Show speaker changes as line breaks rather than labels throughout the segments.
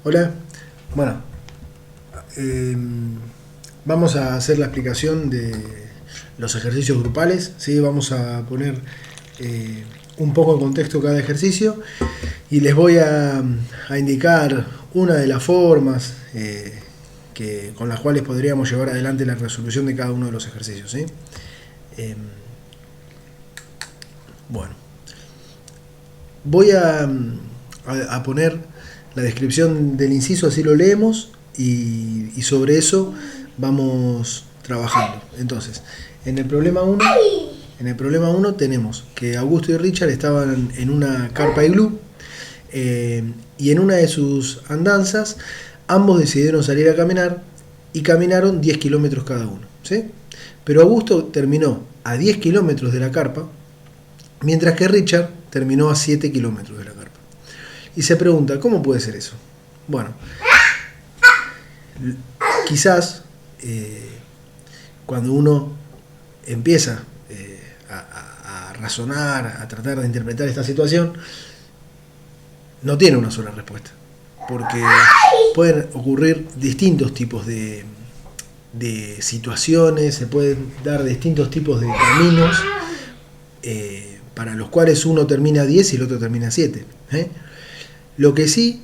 Hola. Bueno, eh, vamos a hacer la explicación de los ejercicios grupales, ¿sí? Vamos a poner un poco en contexto cada ejercicio y les voy a indicar una de las formas con las cuales podríamos llevar adelante la resolución de cada uno de los ejercicios, ¿sí? Bueno, voy a poner la descripción del inciso, así lo leemos y sobre eso vamos trabajando. Entonces, en el problema 1 tenemos que Augusto y Richard estaban en una carpa iglú y en una de sus andanzas ambos decidieron salir a caminar y caminaron 10 kilómetros cada uno, ¿sí? Pero Augusto terminó a 10 kilómetros de la carpa, mientras que Richard terminó a 7 kilómetros de la carpa. Y se pregunta, ¿cómo puede ser eso? Bueno, quizás cuando uno empieza a razonar, a tratar de interpretar esta situación, no tiene una sola respuesta, porque pueden ocurrir distintos tipos de situaciones, se pueden dar distintos tipos de caminos para los cuales uno termina a 10 y el otro termina a 7. Lo que sí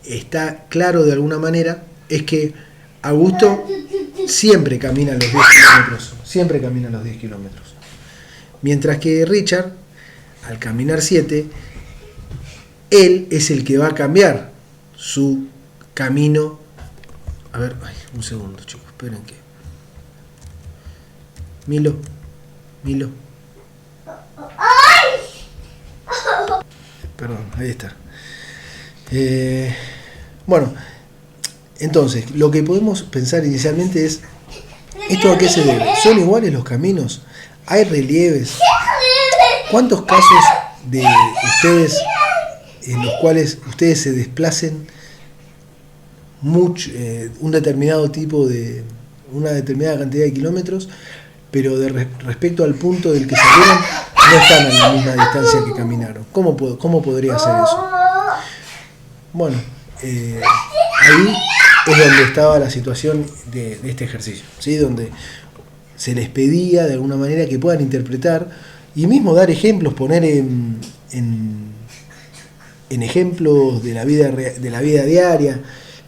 está claro de alguna manera es que Augusto siempre camina los 10 kilómetros, mientras que Richard, al caminar 7, él es el que va a cambiar su camino. A ver, un segundo, chicos, esperen que... Milo. Perdón, ahí está. Bueno, entonces, lo que podemos pensar inicialmente es, ¿esto a qué se debe? ¿Son iguales los caminos? ¿Hay relieves? ¿Cuántos casos de ustedes en los cuales ustedes se desplacen un determinado tipo de... una determinada cantidad de kilómetros, pero respecto al punto del que salieron no están a la misma distancia que caminaron? ¿Cómo podría ser eso? Bueno, ahí es donde estaba la situación de este ejercicio, ¿sí? Donde se les pedía de alguna manera que puedan interpretar y mismo dar ejemplos, poner en ejemplos de la vida diaria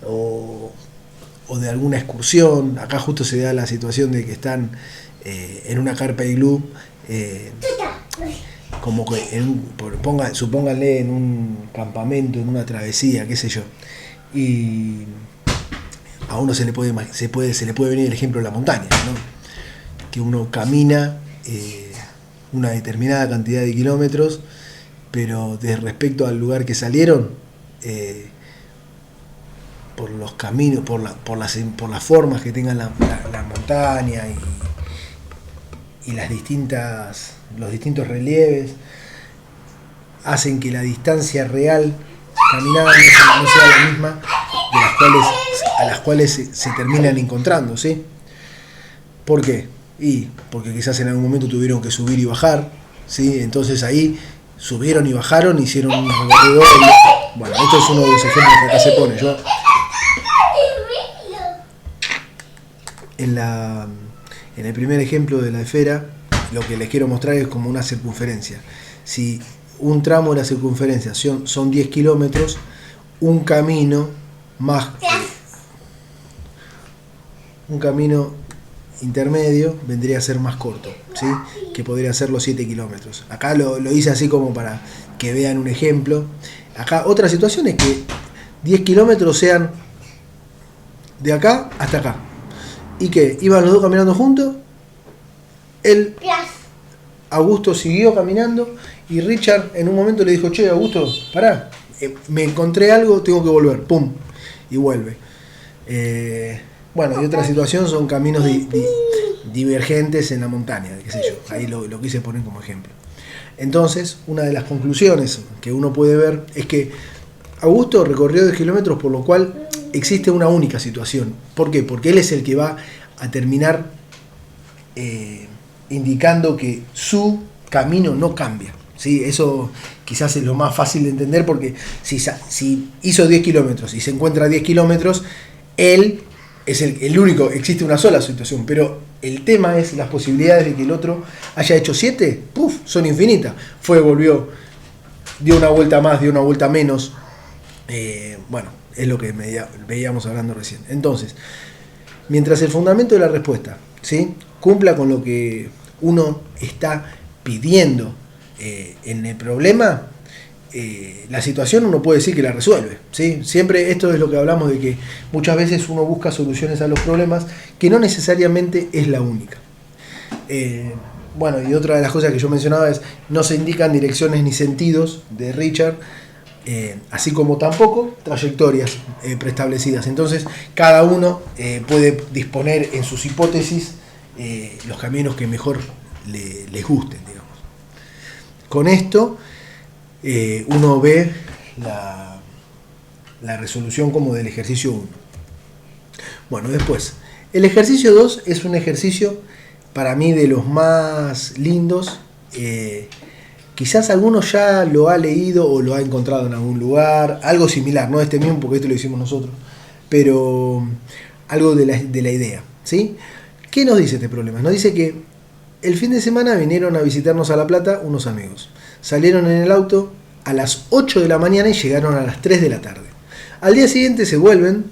o de alguna excursión. Acá justo se da la situación de que están en una carpa iglú, como que supónganle en un campamento, en una travesía, qué sé yo, y a uno se le puede venir el ejemplo de la montaña, ¿no? Que uno camina una determinada cantidad de kilómetros, pero respecto al lugar que salieron, por los caminos, por las formas que tengan la montaña y los distintos relieves, hacen que la distancia real caminada no sea la misma a las cuales se terminan encontrando, ¿sí? ¿Por qué? Porque quizás en algún momento tuvieron que subir y bajar, ¿sí? Entonces ahí subieron y bajaron, hicieron un recorrido. Bueno, esto es uno de los ejemplos que acá se pone. Yo en el primer ejemplo de la esfera, lo que les quiero mostrar es como una circunferencia. Si un tramo de la circunferencia son 10 kilómetros, un camino intermedio vendría a ser más corto, ¿sí? Que podría ser los 7 kilómetros. Acá lo hice así como para que vean un ejemplo. Acá otra situación es que 10 kilómetros sean de acá hasta acá. ¿Y qué? ¿Iban los dos caminando juntos? Augusto siguió caminando y Richard en un momento le dijo, che, Augusto, pará, me encontré algo, tengo que volver, pum, y vuelve. Bueno, y otra situación son caminos divergentes en la montaña, qué sé yo, ahí lo quise poner como ejemplo. Entonces, una de las conclusiones que uno puede ver es que Augusto recorrió 10 kilómetros, por lo cual existe una única situación. ¿Por qué? Porque él es el que va a terminar indicando que su camino no cambia, ¿sí? Eso quizás es lo más fácil de entender, porque si hizo 10 kilómetros y se encuentra a 10 kilómetros, él es el único, existe una sola situación, pero el tema es las posibilidades de que el otro haya hecho 7, ¡puf!, son infinitas. Volvió, dio una vuelta más, dio una vuelta menos. Bueno, es lo que veíamos hablando recién. Entonces, mientras el fundamento de la respuesta, ¿sí?, cumpla con lo que uno está pidiendo en el problema, la situación uno puede decir que la resuelve, ¿sí? Siempre esto es lo que hablamos, de que muchas veces uno busca soluciones a los problemas, que no necesariamente es la única. Bueno, y otra de las cosas que yo mencionaba es: no se indican direcciones ni sentidos de Richard, así como tampoco trayectorias preestablecidas. Entonces, cada uno puede disponer en sus hipótesis los caminos que mejor les gusten, digamos. Con esto uno ve la resolución como del ejercicio 1. Bueno, después, el ejercicio 2 es un ejercicio para mí de los más lindos. Quizás alguno ya lo ha leído o lo ha encontrado en algún lugar, algo similar, no este mismo porque este lo hicimos nosotros, pero algo de la idea, ¿sí? ¿Qué nos dice este problema? Nos dice que el fin de semana vinieron a visitarnos a La Plata unos amigos. Salieron en el auto a las 8 de la mañana y llegaron a las 3 de la tarde. Al día siguiente se vuelven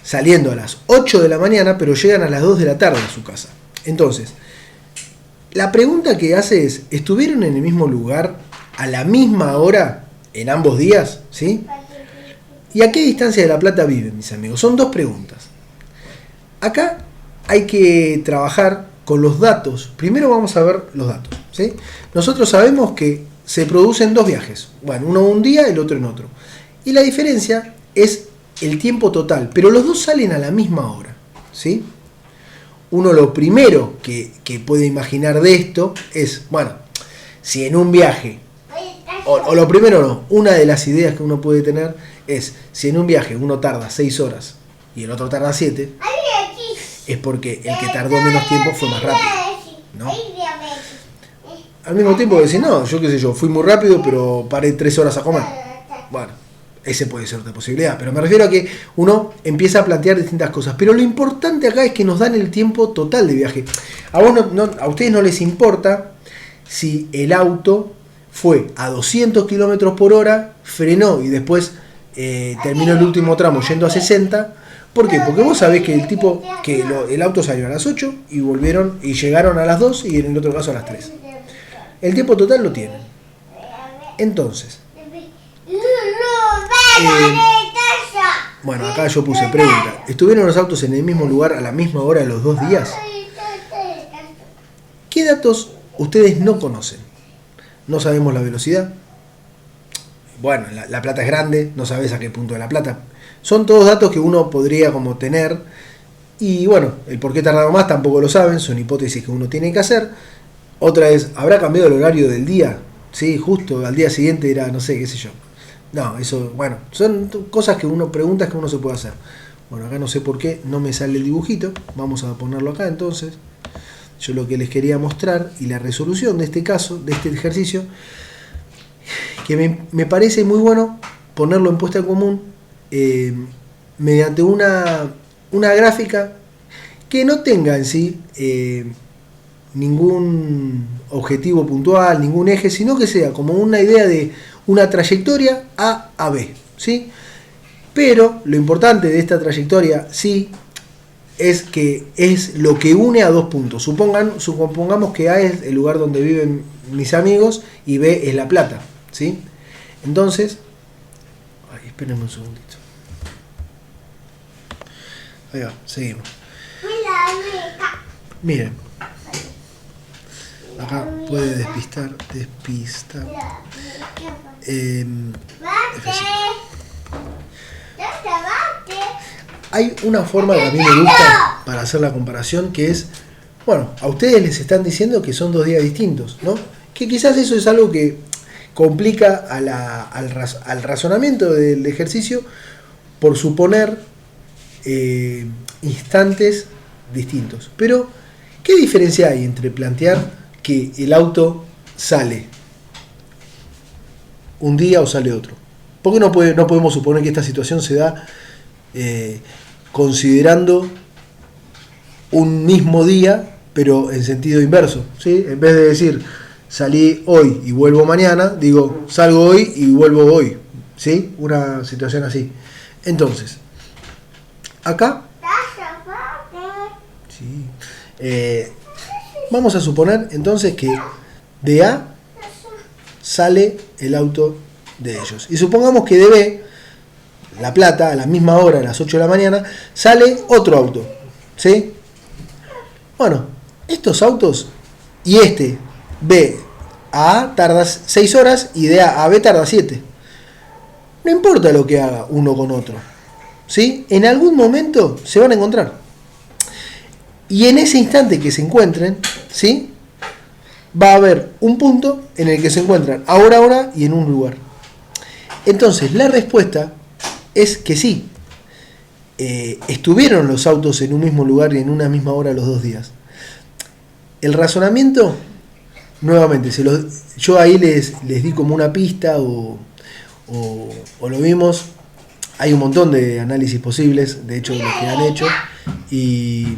saliendo a las 8 de la mañana, pero llegan a las 2 de la tarde a su casa. Entonces, la pregunta que hace es: ¿estuvieron en el mismo lugar a la misma hora en ambos días? ¿Sí? ¿Y a qué distancia de La Plata viven, mis amigos? Son dos preguntas. Acá hay que trabajar con los datos. Primero vamos a ver los datos, ¿sí? Nosotros sabemos que se producen dos viajes. Bueno, uno un día, el otro en otro. Y la diferencia es el tiempo total, pero los dos salen a la misma hora, ¿sí? Uno lo primero que puede imaginar de esto es, bueno, si en un viaje, o lo primero no, una de las ideas que uno puede tener es: si en un viaje uno tarda 6 horas y el otro tarda 7, es porque el que tardó menos tiempo fue más rápido, ¿no? Al mismo tiempo decir: no, yo qué sé yo, fui muy rápido pero paré 3 horas a comer. Bueno, ese puede ser otra posibilidad, pero me refiero a que uno empieza a plantear distintas cosas. Pero lo importante acá es que nos dan el tiempo total de viaje. A ustedes no les importa si el auto fue a 200 kilómetros por hora, frenó y después terminó el último tramo yendo a 60. ¿Por qué? Porque vos sabés que el auto salió a las 8 y volvieron y llegaron a las 2 y en el otro caso a las 3. El tiempo total lo tienen. Entonces, bueno, acá yo puse pregunta: ¿estuvieron los autos en el mismo lugar a la misma hora los 2 días? ¿Qué datos ustedes no conocen? No sabemos la velocidad. Bueno, la Plata es grande, no sabés a qué punto de La Plata. Son todos datos que uno podría como tener. Y bueno, el por qué tardaron más tampoco lo saben, son hipótesis que uno tiene que hacer. Otra es: ¿habrá cambiado el horario del día? Sí, justo al día siguiente era, no sé, qué sé yo. No, eso, bueno, son cosas que preguntas que uno se puede hacer. Bueno, acá no sé por qué no me sale el dibujito. Vamos a ponerlo acá entonces. Yo lo que les quería mostrar y la resolución de este caso, de este ejercicio, que me parece muy bueno ponerlo en puesta en común mediante una gráfica que no tenga en sí ningún objetivo puntual, ningún eje, sino que sea como una idea de una trayectoria A a B, ¿sí? Pero lo importante de esta trayectoria, sí, es que es lo que une a dos puntos. Supongamos que A es el lugar donde viven mis amigos y B es La Plata, ¿sí? Entonces, espérenme un segundito. Ahí va, seguimos. Miren, acá puede despistar. Hay una forma que a mí me gusta para hacer la comparación, que es, bueno, a ustedes les están diciendo que son 2 días distintos, ¿no? Que quizás eso es algo que complica al razonamiento del ejercicio por suponer instantes distintos. Pero, ¿qué diferencia hay entre plantear que el auto sale un día o sale otro. ¿Por qué no podemos suponer que esta situación se da considerando un mismo día, pero en sentido inverso? ¿Sí? En vez de decir, salí hoy y vuelvo mañana, digo, salgo hoy y vuelvo hoy. ¿Sí? Una situación así. Entonces, acá sí, vamos a suponer entonces que de A sale el auto de ellos. Y supongamos que de B, La Plata, a la misma hora, a las 8 de la mañana, sale otro auto. ¿Sí? Bueno, estos autos y este B a A tarda 6 horas y de A a B tarda 7. No importa lo que haga uno con otro. ¿Sí? En algún momento se van a encontrar. Y en ese instante que se encuentren, ¿sí? Va a haber un punto en el que se encuentran ahora y en un lugar. Entonces, la respuesta es que sí. Estuvieron los autos en un mismo lugar y en una misma hora los 2 días. El razonamiento, nuevamente, yo ahí les di como una pista o lo vimos. Hay un montón de análisis posibles, de hecho, los que han hecho. Y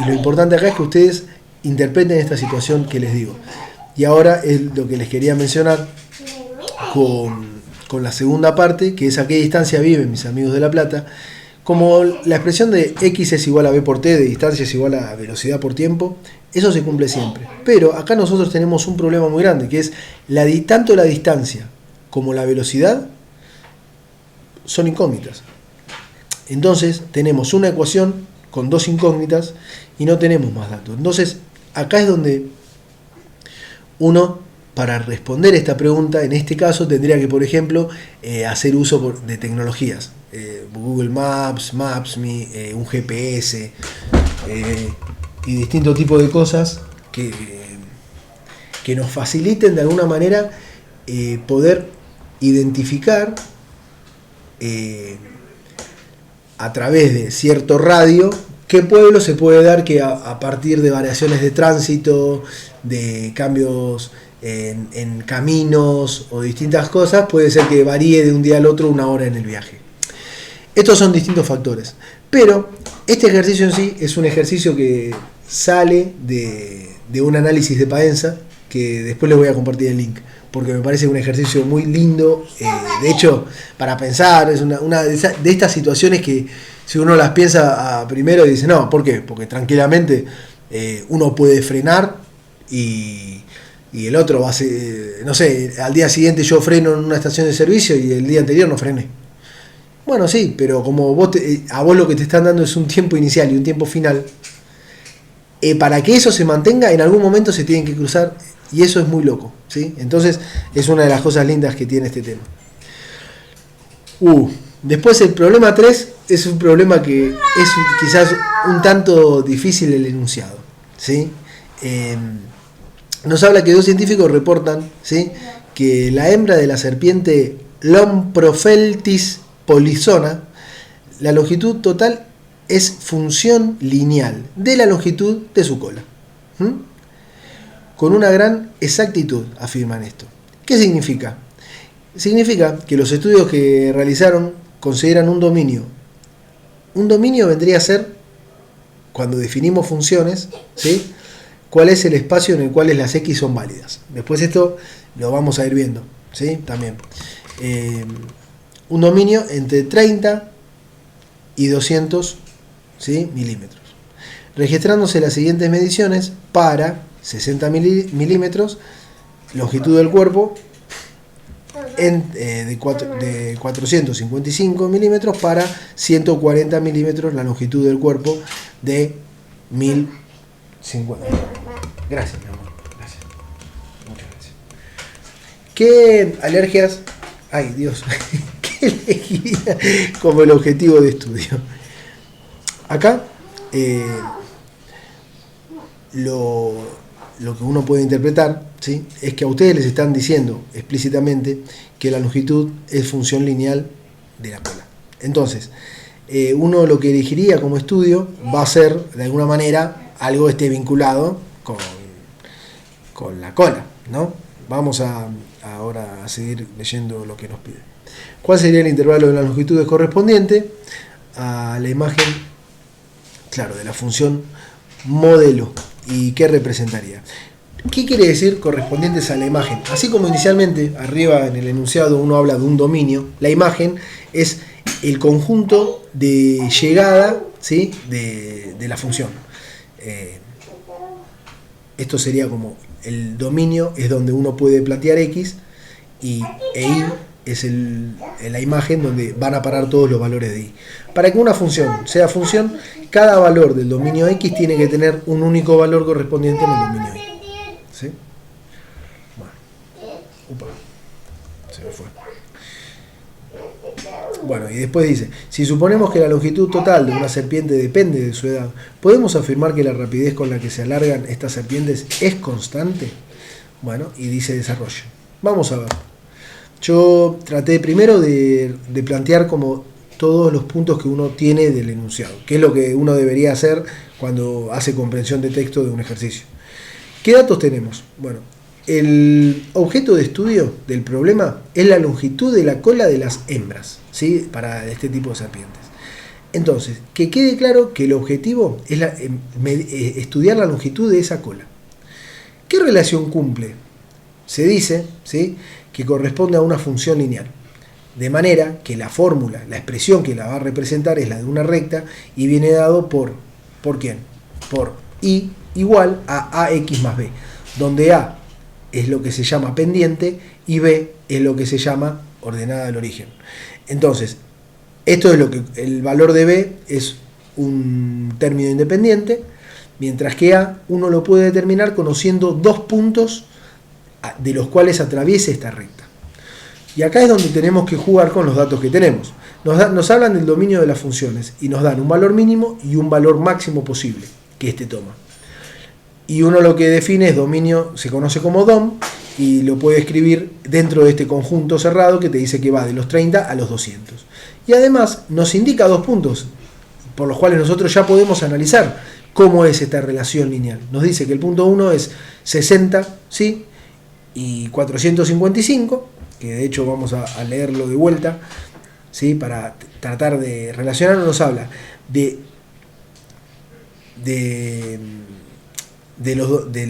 lo importante acá es que ustedes interpreten esta situación que les digo. Y ahora es lo que les quería mencionar con la segunda parte, que es a qué distancia viven mis amigos de La Plata. Como la expresión de X es igual a B por T, de distancia es igual a velocidad por tiempo, eso se cumple siempre. Pero acá nosotros tenemos un problema muy grande, que es tanto la distancia como la velocidad son incógnitas. Entonces tenemos una ecuación con 2 incógnitas y no tenemos más datos. Entonces acá es donde uno, para responder esta pregunta, en este caso tendría que, por ejemplo, hacer uso de tecnologías. Google Maps, Maps.me, un GPS y distintos tipos de cosas que nos faciliten de alguna manera poder identificar a través de cierto radio qué pueblo se puede dar que a partir de variaciones de tránsito, de cambios en caminos o distintas cosas, puede ser que varíe de un día al otro 1 hora en el viaje. Estos son distintos factores, pero este ejercicio en sí es un ejercicio que sale de un análisis de Paenza, que después les voy a compartir el link, porque me parece un ejercicio muy lindo, de hecho, para pensar, es una de estas situaciones que si uno las piensa primero dice, no, ¿por qué? Porque tranquilamente uno puede frenar y el otro va a ser, no sé, al día siguiente yo freno en una estación de servicio y el día anterior no frené. Bueno, sí, pero como a vos lo que te están dando es un tiempo inicial y un tiempo final, para que eso se mantenga, en algún momento se tienen que cruzar, y eso es muy loco, ¿sí? Entonces, es una de las cosas lindas que tiene este tema. Después el problema 3 es un problema que es quizás un tanto difícil el enunciado, ¿sí? Nos habla que 2 científicos reportan, ¿sí?, que la hembra de la serpiente Lompropheltis polizona, la longitud total es función lineal de la longitud de su cola. Con una gran exactitud afirman esto. ¿Qué significa? Significa que los estudios que realizaron consideran un dominio. Un dominio vendría a ser, cuando definimos funciones, ¿sí?, cuál es el espacio en el cual las X son válidas. Después esto lo vamos a ir viendo, ¿sí?, también. Un dominio entre 30 y 200, ¿sí?, milímetros. Registrándose las siguientes mediciones para 60 milímetros, longitud del cuerpo, de 455 milímetros para 140 milímetros, la longitud del cuerpo de 1050. Gracias, mi amor. Gracias. Muchas gracias. ¿Qué alergias? Ay, Dios. ¿Qué elegiría como el objetivo de estudio? Acá, lo que uno puede interpretar, ¿sí?, es que a ustedes les están diciendo explícitamente que la longitud es función lineal de la cola. Entonces, uno lo que elegiría como estudio va a ser, de alguna manera, algo vinculado con la cola, ¿no? Vamos a ahora a seguir leyendo lo que nos pide. ¿Cuál sería el intervalo de las longitudes correspondiente a la imagen, claro, de la función modelo? ¿Y qué representaría? ¿Qué quiere decir correspondientes a la imagen? Así como inicialmente, arriba en el enunciado, uno habla de un dominio, la imagen es el conjunto de llegada, ¿sí?, de la función. Esto sería como el dominio, es donde uno puede plantear X, y Y es la imagen donde van a parar todos los valores de Y. Para que una función sea función, cada valor del dominio X tiene que tener un único valor correspondiente en el dominio Y. ¿Sí? Bueno. Upa. Se me fue. Bueno, y después dice, si suponemos que la longitud total de una serpiente depende de su edad, ¿podemos afirmar que la rapidez con la que se alargan estas serpientes es constante? Bueno, y dice desarrollo. Vamos a ver. Yo traté primero de plantear como todos los puntos que uno tiene del enunciado, que es lo que uno debería hacer cuando hace comprensión de texto de un ejercicio. ¿Qué datos tenemos? Bueno, el objeto de estudio del problema es la longitud de la cola de las hembras, ¿sí?, para este tipo de serpientes. Entonces, que quede claro que el objetivo es estudiar la longitud de esa cola. ¿Qué relación cumple? Se dice, ¿sí?, que corresponde a una función lineal. De manera que la fórmula, la expresión que la va a representar es la de una recta y viene dado ¿por quién? Por I igual a AX más B, donde A es lo que se llama pendiente y B es lo que se llama ordenada del origen. Entonces, esto es lo que el valor de B es un término independiente, mientras que A uno lo puede determinar conociendo dos puntos de los cuales atraviese esta recta. Y acá es donde tenemos que jugar con los datos que tenemos. Nos hablan del dominio de las funciones y nos dan un valor mínimo y un valor máximo posible que éste toma. Y uno lo que define es dominio, se conoce como DOM, y lo puede escribir dentro de este conjunto cerrado que te dice que va de los 30 a los 200. Y además nos indica dos puntos, por los cuales nosotros ya podemos analizar cómo es esta relación lineal. Nos dice que el punto 1 es 60, ¿sí?, y 455, que de hecho vamos a leerlo de vuelta, ¿sí?, para tratar de relacionarlo. Nos habla de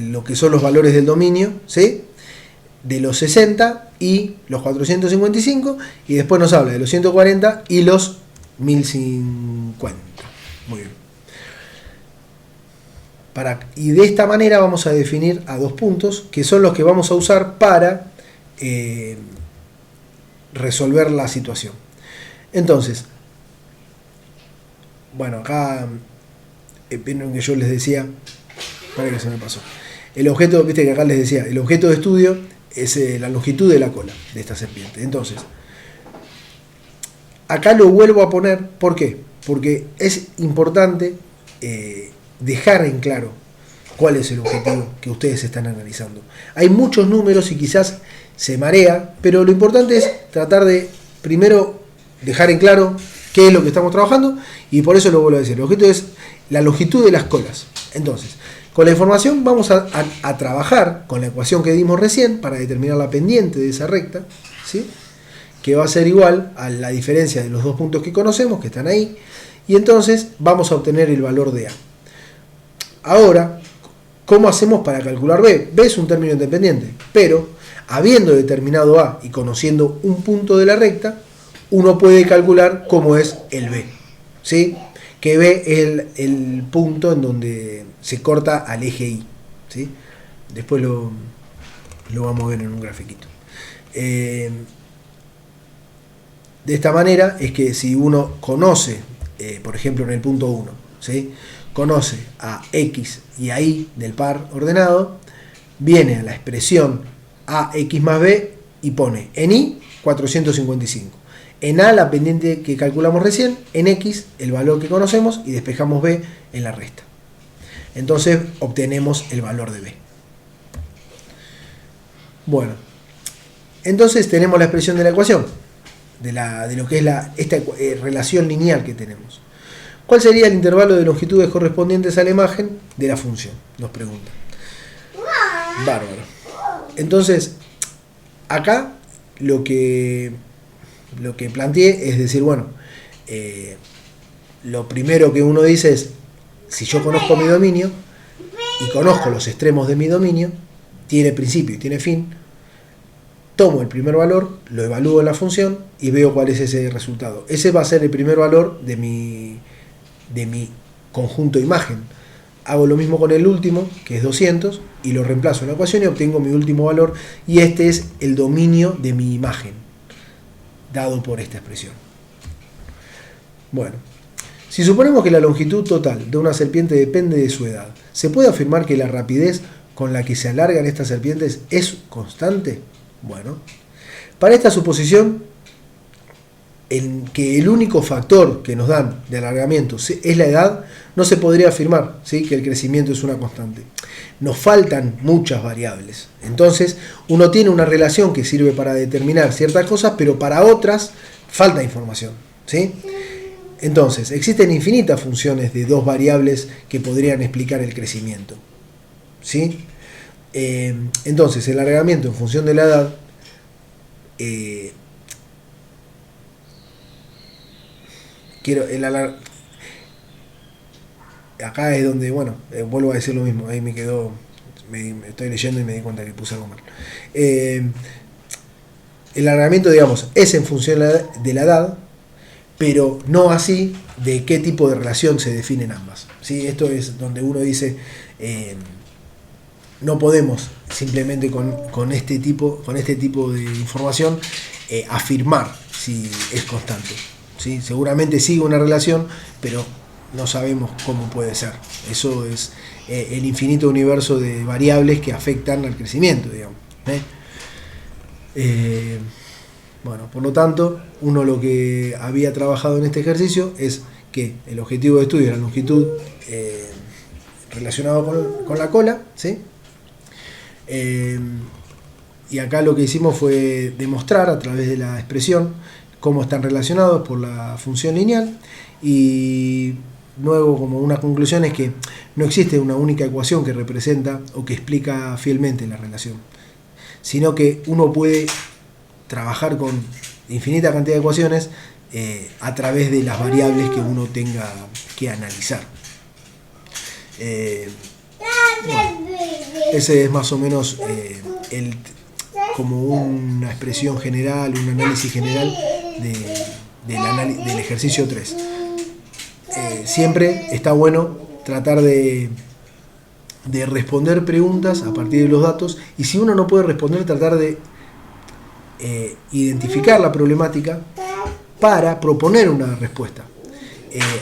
lo que son los valores del dominio, ¿sí?, de los 60 y los 455, y después nos habla de los 140 y los 1050. Muy bien. Y de esta manera vamos a definir a dos puntos que son los que vamos a usar para resolver la situación. Entonces, bueno, acá vieron que yo les decía, para que se me pasó, el objeto, viste que acá les decía, el objeto de estudio es la longitud de la cola de esta serpiente. Entonces, acá lo vuelvo a poner, ¿por qué? Porque es importante dejar en claro cuál es el objetivo que ustedes están analizando. Hay muchos números y quizás se marea, pero lo importante es tratar de primero dejar en claro qué es lo que estamos trabajando, y por eso lo vuelvo a decir. El objeto es la longitud de las colas. Entonces, con la información vamos a trabajar con la ecuación que dimos recién para determinar la pendiente de esa recta, ¿sí?, que va a ser igual a la diferencia de los dos puntos que conocemos, que están ahí, y entonces vamos a obtener el valor de A. Ahora, ¿cómo hacemos para calcular B? B es un término independiente, pero habiendo determinado A y conociendo un punto de la recta, uno puede calcular cómo es el B, ¿sí?, que B es el punto en donde se corta al eje Y, ¿sí? Después lo vamos a ver en un grafiquito. De esta manera es que si uno conoce, por ejemplo en el punto 1, ¿sí?, conoce a X y a Y del par ordenado, viene a la expresión AX más B y pone en Y 455. En A la pendiente que calculamos recién, en X el valor que conocemos y despejamos B en la resta. Entonces obtenemos el valor de B. Bueno, entonces tenemos la expresión de la ecuación, de lo que es esta relación lineal que tenemos. ¿Cuál sería el intervalo de longitudes correspondientes a la imagen de la función? Nos pregunta. Bárbaro. Entonces, Acá lo que planteé es decir, bueno, lo primero que uno dice es, si yo conozco mi dominio y conozco los extremos de mi dominio, tiene principio y tiene fin, tomo el primer valor, lo evalúo en la función y veo cuál es ese resultado. Ese va a ser el primer valor de mi conjunto imagen. Hago lo mismo con el último, que es 200, y lo reemplazo en la ecuación y obtengo mi último valor, y este es el dominio de mi imagen, dado por esta expresión. Bueno, si suponemos que la longitud total de una serpiente depende de su edad, ¿se puede afirmar que la rapidez con la que se alargan estas serpientes es constante? Bueno, para esta suposición, en que el único factor que nos dan de alargamiento es la edad, no se podría afirmar, ¿sí?, que el crecimiento es una constante. Nos faltan muchas variables. Entonces, uno tiene una relación que sirve para determinar ciertas cosas, pero para otras falta información, ¿sí? Entonces, existen infinitas funciones de dos variables que podrían explicar el crecimiento, ¿sí? Entonces, el alargamiento en función de la edad acá es donde, bueno, vuelvo a decir lo mismo, ahí me quedó, me estoy leyendo y me di cuenta que puse algo mal. El alargamiento, digamos, es en función de la edad, pero no así de qué tipo de relación se definen ambas, ¿sí? Esto es donde uno dice, no podemos simplemente con este tipo de información afirmar si es constante, ¿sí? Seguramente sigue una relación, pero no sabemos cómo puede ser. Eso es el infinito universo de variables que afectan al crecimiento, digamos. Bueno, por lo tanto, uno lo que había trabajado en este ejercicio es que el objetivo de estudio es la longitud relacionado con la cola, ¿sí? Y acá lo que hicimos fue demostrar a través de la expresión cómo están relacionados por la función lineal, y luego, como una conclusión, es que no existe una única ecuación que representa o que explica fielmente la relación, sino que uno puede trabajar con infinita cantidad de ecuaciones a través de las variables que uno tenga que analizar. Bueno, ese es más o menos como una expresión general, un análisis general del ejercicio 3. Siempre está bueno tratar de responder preguntas a partir de los datos, y si uno no puede responder, tratar de identificar la problemática para proponer una respuesta.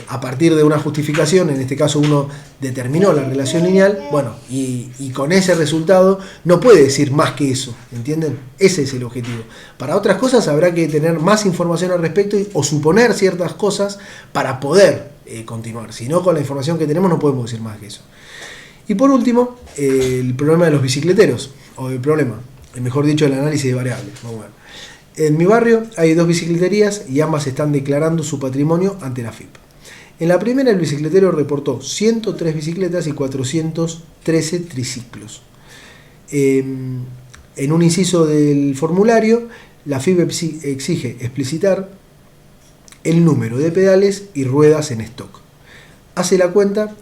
A partir de una justificación, en este caso uno determinó la relación lineal, bueno, y con ese resultado no puede decir más que eso, ¿entienden? Ese es el objetivo. Para otras cosas habrá que tener más información al respecto o suponer ciertas cosas para poder continuar. Si no, con la información que tenemos no podemos decir más que eso. Y por último, el problema de los bicicleteros, o el problema, mejor dicho, el análisis de variables. Vamos a ver. En mi barrio hay 2 bicicleterías y ambas están declarando su patrimonio ante la FIP. En la primera, el bicicletero reportó 103 bicicletas y 413 triciclos. En un inciso del formulario, la FIP exige explicitar el número de pedales y ruedas en stock. Hace la cuenta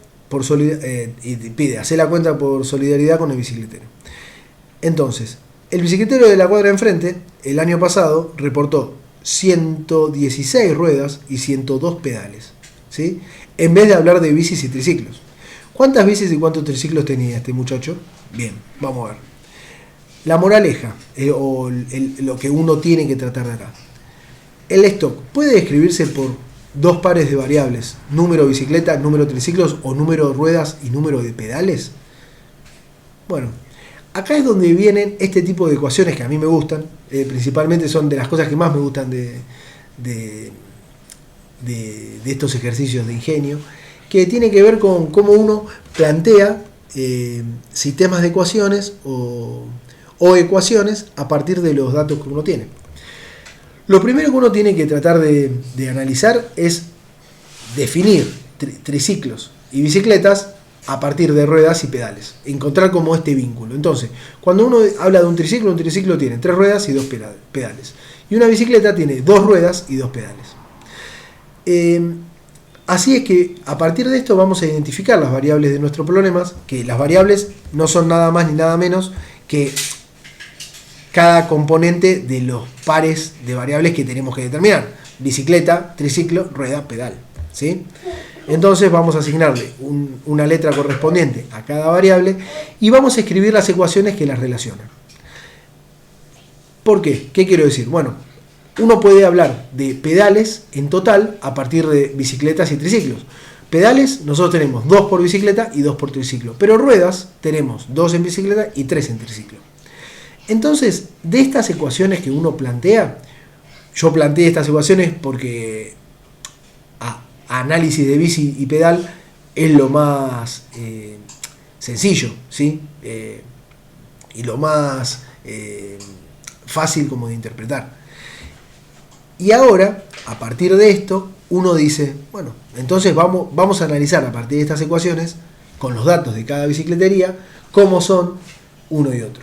y pide hacer la cuenta por solidaridad con el bicicletero. Entonces, el bicicletero de la cuadra de enfrente, el año pasado, reportó 116 ruedas y 102 pedales, ¿sí?, en vez de hablar de bicis y triciclos. ¿Cuántas bicis y cuántos triciclos tenía este muchacho? Bien, vamos a ver. La moraleja, lo que uno tiene que tratar de acá. El stock puede escribirse por 2 pares de variables: número de bicicleta, número de triciclos, o número de ruedas y número de pedales. Bueno, acá es donde vienen este tipo de ecuaciones que a mí me gustan, principalmente son de las cosas que más me gustan de estos ejercicios de ingenio, que tiene que ver con cómo uno plantea sistemas de ecuaciones o ecuaciones a partir de los datos que uno tiene. Lo primero que uno tiene que tratar de analizar es definir triciclos y bicicletas a partir de ruedas y pedales. Encontrar como este vínculo. Entonces, cuando uno habla de un triciclo tiene 3 ruedas y 2 pedales. Y una bicicleta tiene 2 ruedas y 2 pedales. Así es que a partir de esto vamos a identificar las variables de nuestros problemas, que las variables no son nada más ni nada menos que cada componente de los pares de variables que tenemos que determinar. Bicicleta, triciclo, rueda, pedal. ¿Sí? Entonces vamos a asignarle una letra correspondiente a cada variable y vamos a escribir las ecuaciones que las relacionan. ¿Por qué? ¿Qué quiero decir? Bueno, uno puede hablar de pedales en total a partir de bicicletas y triciclos. Pedales, nosotros tenemos 2 por bicicleta y 2 por triciclo, pero ruedas tenemos 2 en bicicleta y 3 en triciclo. Entonces, de estas ecuaciones que uno plantea, yo planteé estas ecuaciones porque análisis de bici y pedal es lo más sencillo, ¿sí? Y lo más fácil como de interpretar. Y ahora, a partir de esto, uno dice, bueno, entonces vamos a analizar a partir de estas ecuaciones, con los datos de cada bicicletería, cómo son uno y otro.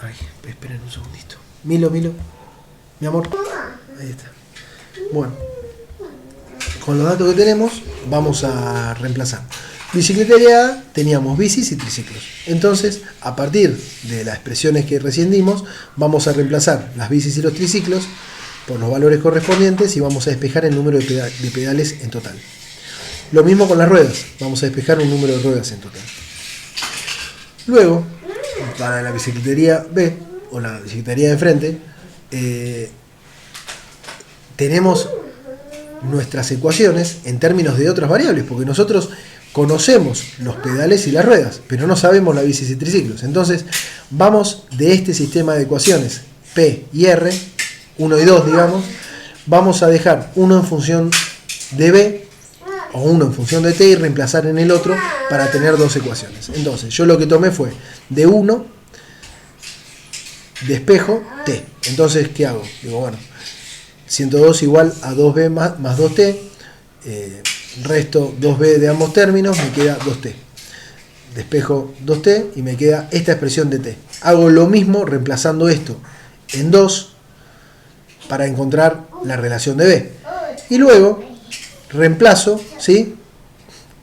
Ay, esperen un segundito. Milo, mi amor. Ahí está. Bueno, con los datos que tenemos, vamos a reemplazar. Bicicletería A teníamos bicis y triciclos. Entonces, a partir de las expresiones que recién dimos, vamos a reemplazar las bicis y los triciclos por los valores correspondientes y vamos a despejar el número de pedales en total. Lo mismo con las ruedas, vamos a despejar un número de ruedas en total. Luego, para la bicicletería B o la bicicletería de enfrente, tenemos nuestras ecuaciones en términos de otras variables, porque nosotros conocemos los pedales y las ruedas, pero no sabemos la bicis y triciclos. Entonces, vamos de este sistema de ecuaciones P y R, 1 y 2, digamos, vamos a dejar uno en función de B o uno en función de T y reemplazar en el otro para tener 2 ecuaciones. Entonces, yo lo que tomé fue de 1, despejo, T. Entonces, ¿qué hago? Digo, bueno, 102 igual a 2B más 2T, resto 2B de ambos términos, me queda 2T. Despejo 2T y me queda esta expresión de T. Hago lo mismo reemplazando esto en 2 para encontrar la relación de B. Y luego reemplazo, ¿sí?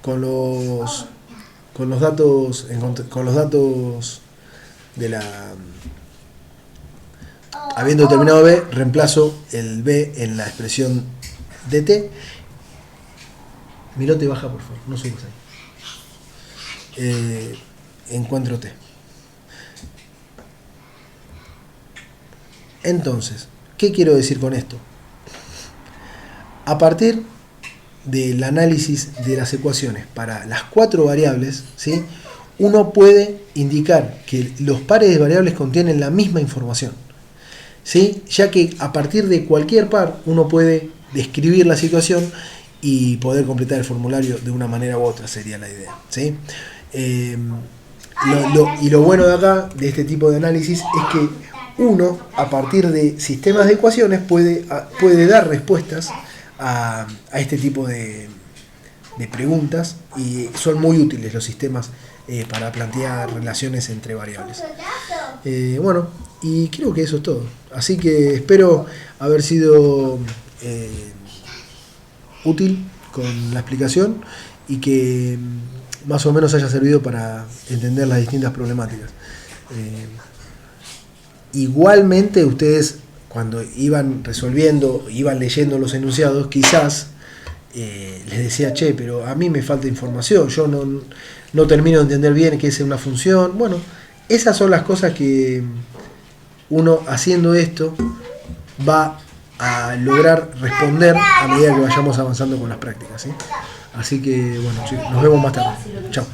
con los datos de la... Habiendo determinado B, reemplazo el B en la expresión de T. Milote, baja por favor, no subas ahí. Encuentro T. Entonces, ¿qué quiero decir con esto? A partir del análisis de las ecuaciones para las 4 variables, ¿sí? Uno puede indicar que los pares de variables contienen la misma información, ¿sí? Ya que a partir de cualquier par uno puede describir la situación y poder completar el formulario de una manera u otra, sería la idea, ¿sí? Y lo bueno de acá, de este tipo de análisis, es que uno, a partir de sistemas de ecuaciones, puede dar respuestas a este tipo de preguntas, y son muy útiles los sistemas para plantear relaciones entre variables. Bueno, y creo que eso es todo. Así que espero haber sido útil con la explicación y que más o menos haya servido para entender las distintas problemáticas. Igualmente ustedes, cuando iban resolviendo, iban leyendo los enunciados, quizás les decía, che, pero a mí me falta información, yo no termino de entender bien qué es una función. Bueno, esas son las cosas que uno, haciendo esto, va a lograr responder a medida que vayamos avanzando con las prácticas, ¿sí? Así que, bueno, chicos, nos vemos más tarde. Chao.